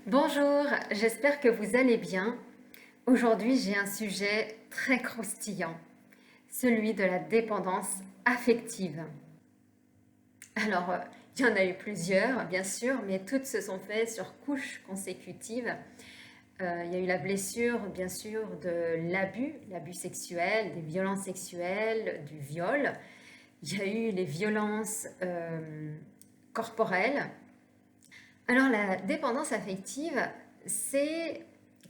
Bonjour, j'espère que vous allez bien. Aujourd'hui, j'ai un sujet très croustillant, celui de la dépendance affective. Alors, il y en a eu plusieurs, bien sûr, mais toutes se sont faites sur couches consécutives. Il y a eu la blessure, bien sûr, de l'abus sexuel, des violences sexuelles, du viol. Il y a eu les violences corporelles. Alors, la dépendance affective, c'est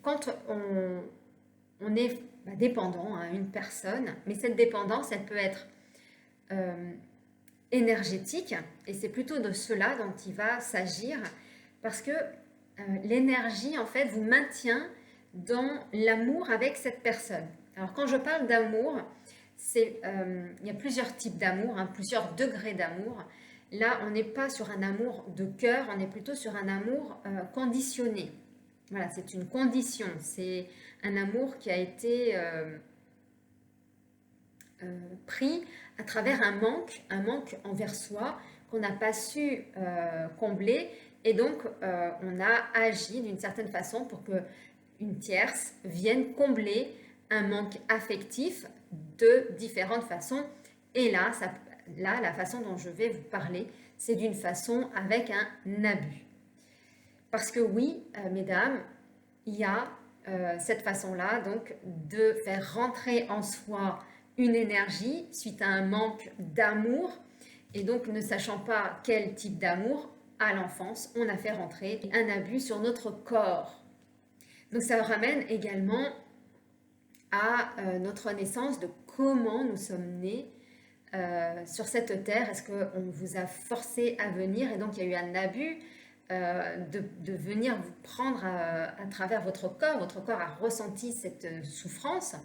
quand on est dépendant à une personne, mais cette dépendance, elle peut être euh, énergétique, et c'est plutôt de cela dont il va s'agir, parce que l'énergie, en fait, vous maintient dans l'amour avec cette personne. Alors, quand je parle d'amour, il y a plusieurs types d'amour, hein, plusieurs degrés d'amour. Là, on n'est pas sur un amour de cœur, on est plutôt sur un amour conditionné. Voilà, c'est une condition, c'est un amour qui a été pris à travers un manque envers soi qu'on n'a pas su combler, et donc on a agi d'une certaine façon pour que une tierce vienne combler un manque affectif de différentes façons. Et là, la façon dont je vais vous parler, c'est d'une façon avec un abus. Parce que oui, mesdames, il y a cette façon-là, donc, de faire rentrer en soi une énergie suite à un manque d'amour. Et donc, ne sachant pas quel type d'amour, à l'enfance, on a fait rentrer un abus sur notre corps. Donc, ça ramène également à notre naissance, de comment nous sommes nés sur cette terre. Est-ce qu'on vous a forcé à venir et donc il y a eu un abus de venir vous prendre à travers votre corps. Votre corps a ressenti cette souffrance.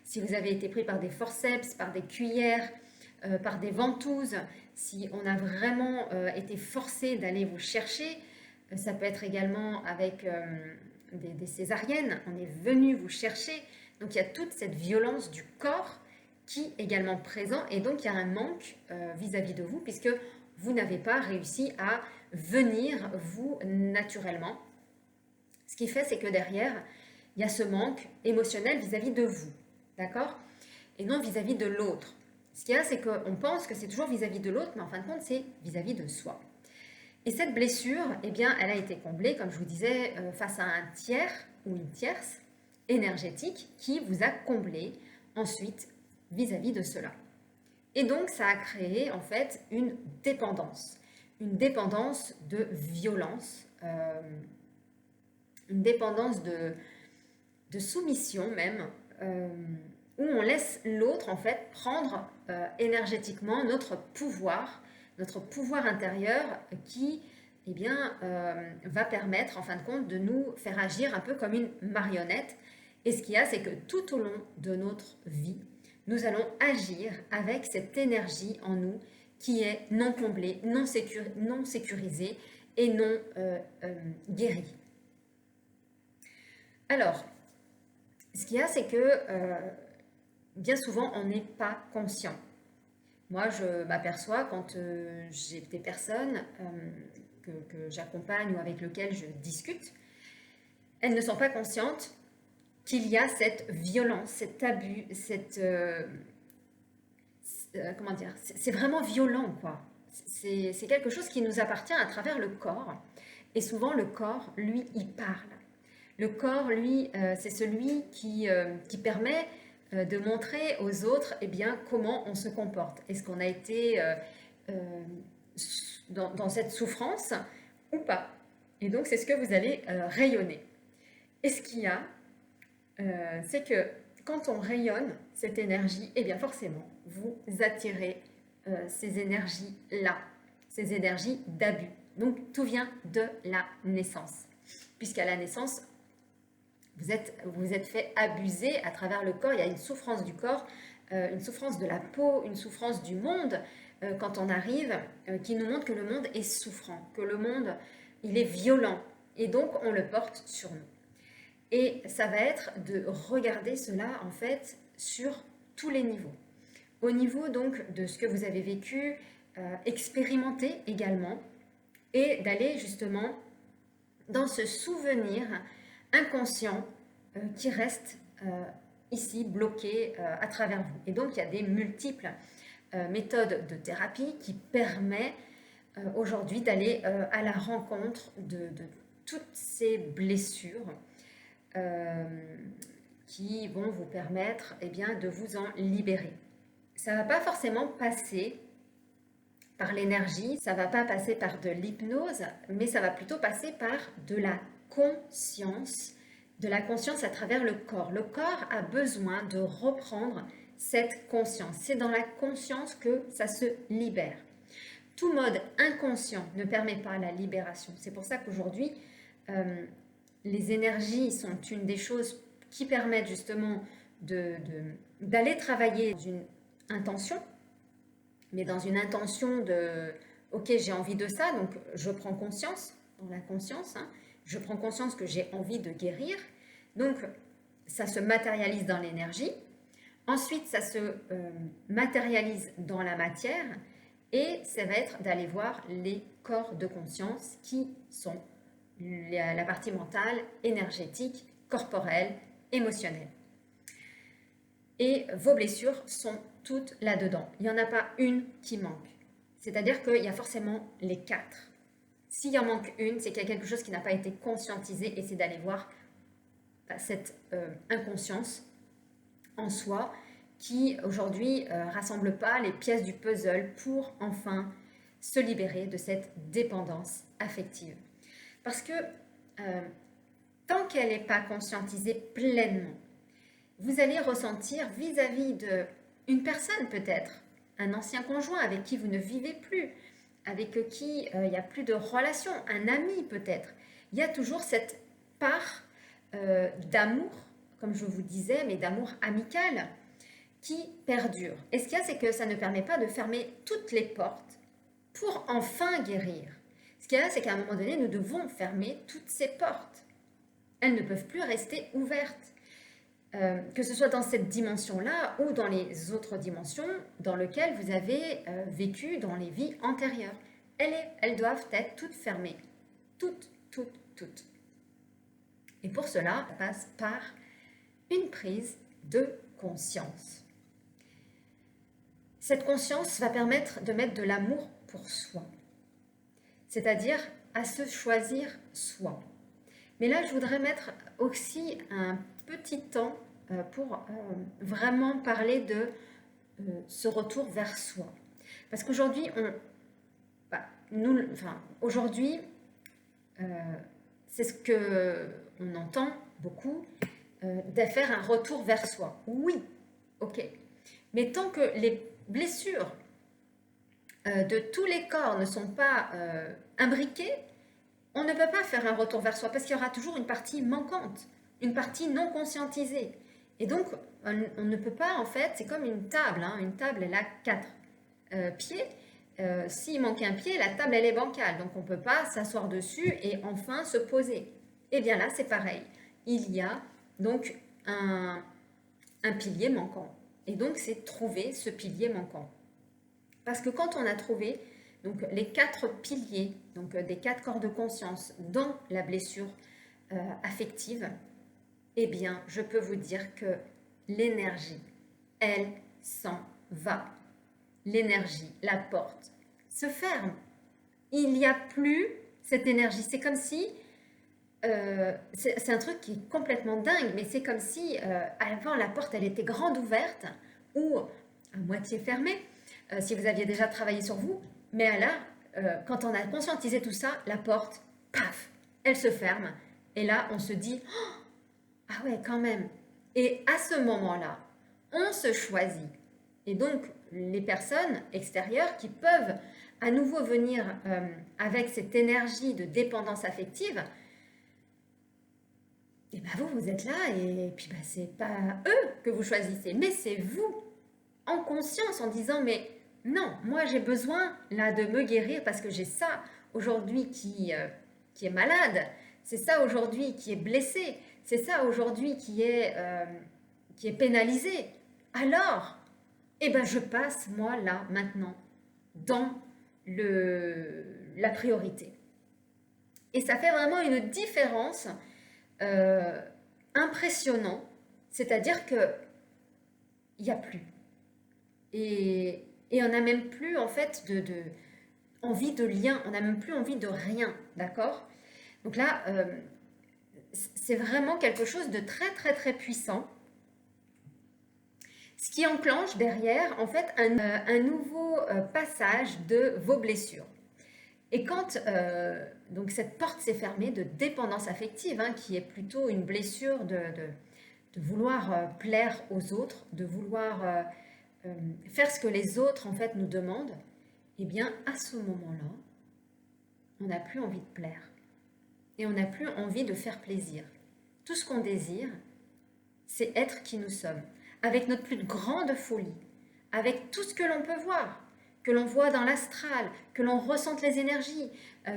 Si vous avez été pris par des forceps, par des cuillères, par des ventouses, si on a vraiment été forcé d'aller vous chercher, ça peut être également avec des césariennes, on est venu vous chercher. Donc il y a toute cette violence du corps qui est également présent, et donc il y a un manque vis-à-vis de vous, puisque vous n'avez pas réussi à venir vous naturellement. Ce qui fait, c'est que derrière, il y a ce manque émotionnel vis-à-vis de vous, d'accord? Et non vis-à-vis de l'autre. Ce qu'il y a, c'est qu'on pense que c'est toujours vis-à-vis de l'autre, mais en fin de compte, c'est vis-à-vis de soi. Et cette blessure, eh bien, elle a été comblée, comme je vous disais, face à un tiers ou une tierce énergétique qui vous a comblé ensuite vis-à-vis de cela. Et donc, ça a créé en fait une dépendance de violence, une dépendance de soumission même, où on laisse l'autre en fait prendre énergétiquement notre pouvoir intérieur qui va permettre en fin de compte de nous faire agir un peu comme une marionnette. Et ce qu'il y a, c'est que tout au long de notre vie, nous allons agir avec cette énergie en nous qui est non comblée, non sécurisée et non guérie. Alors, ce qu'il y a, c'est que bien souvent, on n'est pas conscient. Moi, je m'aperçois quand j'ai des personnes que j'accompagne ou avec lesquelles je discute, elles ne sont pas conscientes qu'il y a cette violence, cet abus, comment dire, c'est vraiment violent, quoi. C'est quelque chose qui nous appartient à travers le corps. Et souvent, le corps, lui, il parle. Le corps, lui, c'est celui qui permet de montrer aux autres eh bien, comment on se comporte. Est-ce qu'on a été dans cette souffrance ou pas? Et donc, c'est ce que vous allez rayonner. Et ce qu'il y a, c'est que quand on rayonne cette énergie, eh bien forcément, vous attirez ces énergies-là, ces énergies d'abus. Donc, tout vient de la naissance. Puisqu'à la naissance, vous êtes fait abuser à travers le corps. Il y a une souffrance du corps, une souffrance de la peau, une souffrance du monde quand on arrive, qui nous montre que le monde est souffrant, que le monde, il est violent. Et donc, on le porte sur nous. Et ça va être de regarder cela, en fait, sur tous les niveaux. Au niveau, donc, de ce que vous avez vécu, expérimenter également, et d'aller justement dans ce souvenir inconscient qui reste ici bloqué à travers vous. Et donc il y a des multiples méthodes de thérapie qui permettent aujourd'hui d'aller à la rencontre de toutes ces blessures qui vont vous permettre de vous en libérer. Ça ne va pas forcément passer par l'énergie, ça ne va pas passer par de l'hypnose, mais ça va plutôt passer par de la conscience à travers le corps. Le corps a besoin de reprendre cette conscience. C'est dans la conscience que ça se libère. Tout mode inconscient ne permet pas la libération. C'est pour ça qu'aujourd'hui, les énergies sont une des choses qui permettent justement d'aller travailler dans une intention, mais dans une intention de « ok, j'ai envie de ça, donc je prends conscience, dans la conscience, je prends conscience que j'ai envie de guérir ». Donc, ça se matérialise dans l'énergie. Ensuite, ça se matérialise dans la matière et ça va être d'aller voir les corps de conscience qui sont la partie mentale, énergétique, corporelle, émotionnelle. Et vos blessures sont toutes là-dedans. Il n'y en a pas une qui manque. C'est-à-dire qu'il y a forcément les 4. S'il y en manque une, c'est qu'il y a quelque chose qui n'a pas été conscientisé et c'est d'aller voir cette inconscience en soi qui aujourd'hui rassemble pas les pièces du puzzle pour enfin se libérer de cette dépendance affective. Parce que tant qu'elle n'est pas conscientisée pleinement, vous allez ressentir vis-à-vis d'une personne peut-être, un ancien conjoint avec qui vous ne vivez plus, avec qui il n'y a plus de relation, un ami peut-être. Il y a toujours cette part d'amour, comme je vous disais, mais d'amour amical qui perdure. Et ce qu'il y a, c'est que ça ne permet pas de fermer toutes les portes pour enfin guérir. Ce qu'il y a, c'est qu'à un moment donné, nous devons fermer toutes ces portes. Elles ne peuvent plus rester ouvertes. Que ce soit dans cette dimension-là ou dans les autres dimensions dans lesquelles vous avez vécu dans les vies antérieures. Elles doivent être toutes fermées. Toutes. Et pour cela, ça passe par une prise de conscience. Cette conscience va permettre de mettre de l'amour pour soi, c'est-à-dire à se choisir soi. Mais là, je voudrais mettre aussi un petit temps pour vraiment parler de ce retour vers soi. Parce qu'aujourd'hui, aujourd'hui, c'est ce qu'on entend beaucoup, de faire un retour vers soi. Oui, ok. Mais tant que les blessures de tous les corps ne sont pas imbriquées, on ne peut pas faire un retour vers soi parce qu'il y aura toujours une partie manquante, une partie non conscientisée. Et donc, on ne peut pas, en fait, c'est comme une table. Une table, elle a 4 pieds. S'il manque un pied, la table, elle est bancale. Donc, on ne peut pas s'asseoir dessus et enfin se poser. Et bien là, c'est pareil. Il y a donc un pilier manquant. Et donc, c'est trouver ce pilier manquant. Parce que quand on a trouvé donc, les 4 piliers, donc des 4 corps de conscience dans la blessure affective, eh bien, je peux vous dire que l'énergie, elle s'en va. L'énergie, la porte, se ferme. Il n'y a plus cette énergie. C'est comme si, c'est un truc qui est complètement dingue, mais c'est comme si avant la porte, elle était grande ouverte ou à moitié fermée, si vous aviez déjà travaillé sur vous. Mais là, quand on a conscientisé tout ça, la porte, paf, elle se ferme. Et là, on se dit, oh, ah ouais, quand même. Et à ce moment-là, on se choisit. Et donc, les personnes extérieures qui peuvent à nouveau venir avec cette énergie de dépendance affective, et bien vous êtes là et puis c'est pas eux que vous choisissez, mais c'est vous, en conscience, en disant, mais non, moi j'ai besoin là de me guérir parce que j'ai ça aujourd'hui qui est malade, c'est ça aujourd'hui qui est blessé, c'est ça aujourd'hui qui est pénalisé. Alors, je passe moi là maintenant dans la priorité. Et ça fait vraiment une différence euh, impressionnante, c'est-à-dire qu'il n'y a plus. Et on n'a même plus en fait envie de lien, on n'a même plus envie de rien, d'accord? Donc là, c'est vraiment quelque chose de très très très puissant, ce qui enclenche derrière en fait un nouveau passage de vos blessures. Et quand donc cette porte s'est fermée de dépendance affective, hein, qui est plutôt une blessure de vouloir plaire aux autres, de vouloir faire ce que les autres en fait nous demandent, eh bien à ce moment-là, on n'a plus envie de plaire et on n'a plus envie de faire plaisir. Tout ce qu'on désire, c'est être qui nous sommes, avec notre plus grande folie, avec tout ce que l'on peut voir, que l'on voit dans l'astral, que l'on ressente les énergies,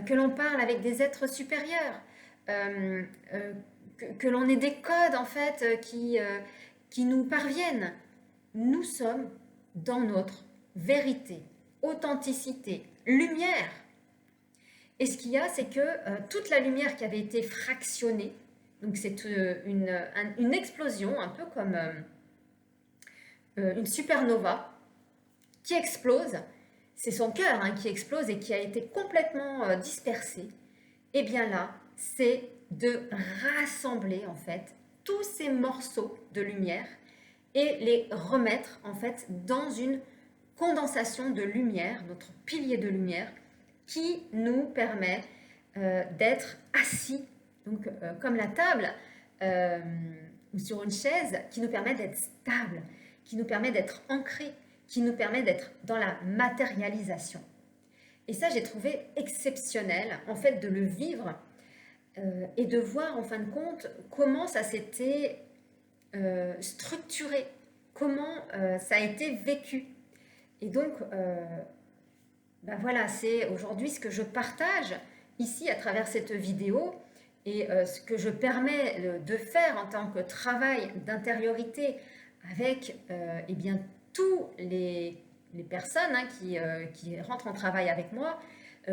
que l'on parle avec des êtres supérieurs, que l'on ait des codes en fait qui nous parviennent. Nous sommes dans notre vérité, authenticité, lumière. Et ce qu'il y a, c'est que toute la lumière qui avait été fractionnée, donc c'est une explosion, un peu comme une supernova, qui explose, c'est son cœur hein, qui explose et qui a été complètement dispersé, et bien là, c'est de rassembler en fait tous ces morceaux de lumière et les remettre en fait dans une condensation de lumière, notre pilier de lumière, qui nous permet d'être assis, donc comme la table ou sur une chaise, qui nous permet d'être stable, qui nous permet d'être ancré, qui nous permet d'être dans la matérialisation. Et ça, j'ai trouvé exceptionnel, en fait, de le vivre et de voir, en fin de compte, comment ça s'était structuré, comment ça a été vécu. Et donc, ben voilà, c'est aujourd'hui ce que je partage ici à travers cette vidéo et ce que je permets de faire en tant que travail d'intériorité avec eh bien, tous les personnes hein, qui rentrent en travail avec moi,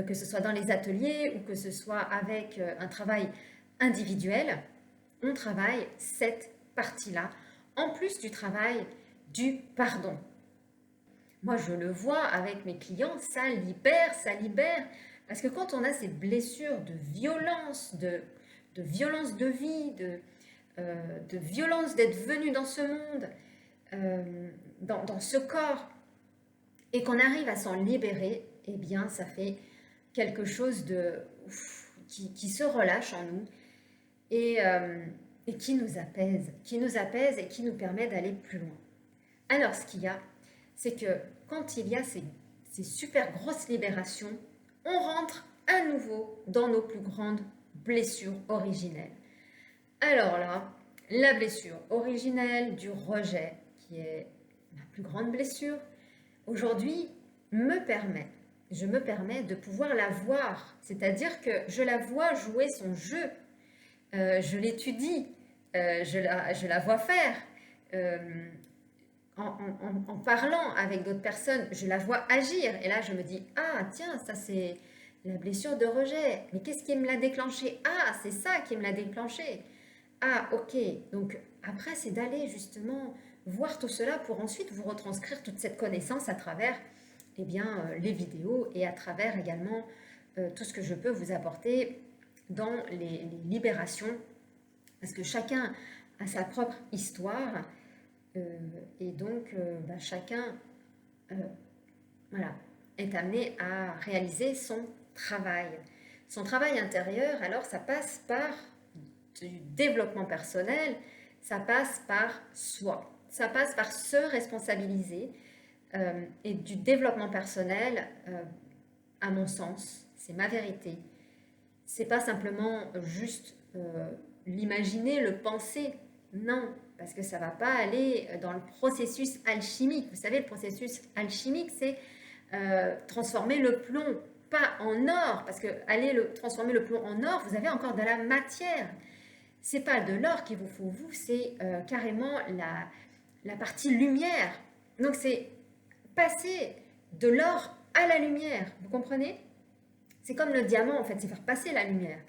que ce soit dans les ateliers ou que ce soit avec un travail individuel, on travaille cette partie-là, en plus du travail du pardon. Moi, je le vois avec mes clients, ça libère, ça libère. Parce que quand on a ces blessures de violence, de violence de vie, de violence d'être venu dans ce monde, dans ce corps, et qu'on arrive à s'en libérer, eh bien, ça fait quelque chose qui se relâche en nous et qui nous apaise et qui nous permet d'aller plus loin. Alors, ce qu'il y a, c'est que quand il y a ces super grosses libérations, on rentre à nouveau dans nos plus grandes blessures originelles. Alors là, la blessure originelle du rejet, qui est ma plus grande blessure, aujourd'hui je me permets de pouvoir la voir, c'est-à-dire que je la vois jouer son jeu, je l'étudie, je la vois faire. En parlant avec d'autres personnes, je la vois agir. Et là, je me dis, ah tiens, ça c'est la blessure de rejet. Mais qu'est-ce qui me l'a déclenché? Ah, c'est ça qui me l'a déclenché. Ah, ok. Donc après, c'est d'aller justement voir tout cela pour ensuite vous retranscrire toute cette connaissance à travers eh bien, les vidéos et à travers également tout ce que je peux vous apporter dans les libérations. Parce que chacun a sa propre histoire. Et donc, chacun voilà, est amené à réaliser son travail. Son travail intérieur, alors ça passe par du développement personnel, ça passe par soi, ça passe par se responsabiliser et du développement personnel, à mon sens, c'est ma vérité. C'est pas simplement juste l'imaginer, le penser, non, parce que ça ne va pas aller dans le processus alchimique. Vous savez, le processus alchimique, c'est transformer le plomb, pas en or, parce que transformer le plomb en or, vous avez encore de la matière. C'est pas de l'or qu'il vous faut, vous, c'est carrément la partie lumière. Donc c'est passer de l'or à la lumière, vous comprenez? C'est comme le diamant, en fait, c'est faire passer la lumière.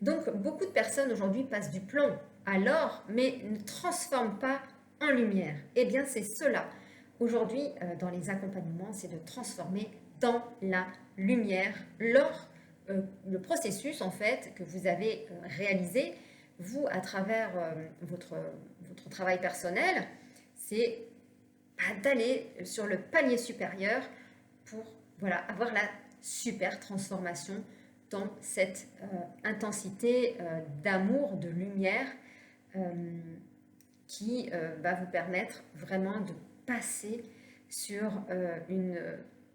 Donc, beaucoup de personnes aujourd'hui passent du plomb à l'or, mais ne transforment pas en lumière. Eh bien, c'est cela. Aujourd'hui, dans les accompagnements, c'est de transformer dans la lumière l'or, le processus, en fait, que vous avez réalisé, vous, à travers votre travail personnel, c'est d'aller sur le palier supérieur pour voilà, avoir la super transformation dans cette intensité d'amour, de lumière qui va vous permettre vraiment de passer sur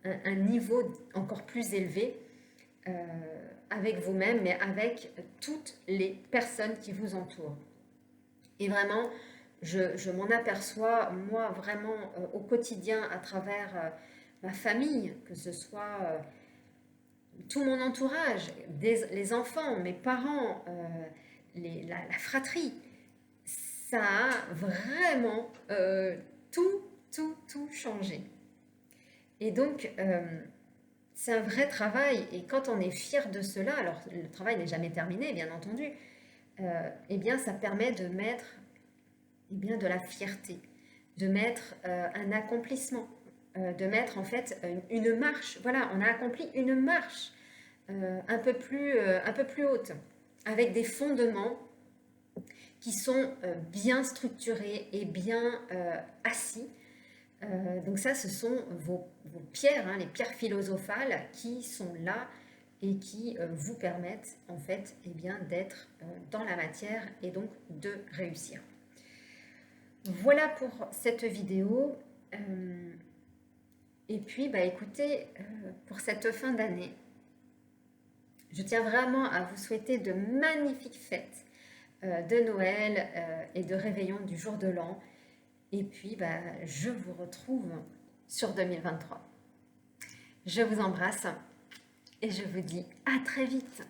un niveau encore plus élevé avec vous-même, mais avec toutes les personnes qui vous entourent. Et vraiment, je m'en aperçois, moi, vraiment, au quotidien, à travers ma famille, que ce soit tout mon entourage, les enfants, mes parents, la fratrie. Ça a vraiment tout changé. Et donc, c'est un vrai travail. Et quand on est fier de cela, alors le travail n'est jamais terminé, bien entendu, eh bien, ça permet de mettre de la fierté, de mettre un accomplissement, de mettre en fait une marche. Voilà, on a accompli une marche un peu plus haute, avec des fondements qui sont bien structurés et bien assis. Donc ça, ce sont vos pierres, hein, les pierres philosophales qui sont là et qui vous permettent en fait d'être dans la matière et donc de réussir. Voilà pour cette vidéo. Et puis, écoutez, pour cette fin d'année, je tiens vraiment à vous souhaiter de magnifiques fêtes de Noël et de réveillon du jour de l'an. Et puis, je vous retrouve sur 2023. Je vous embrasse et je vous dis à très vite.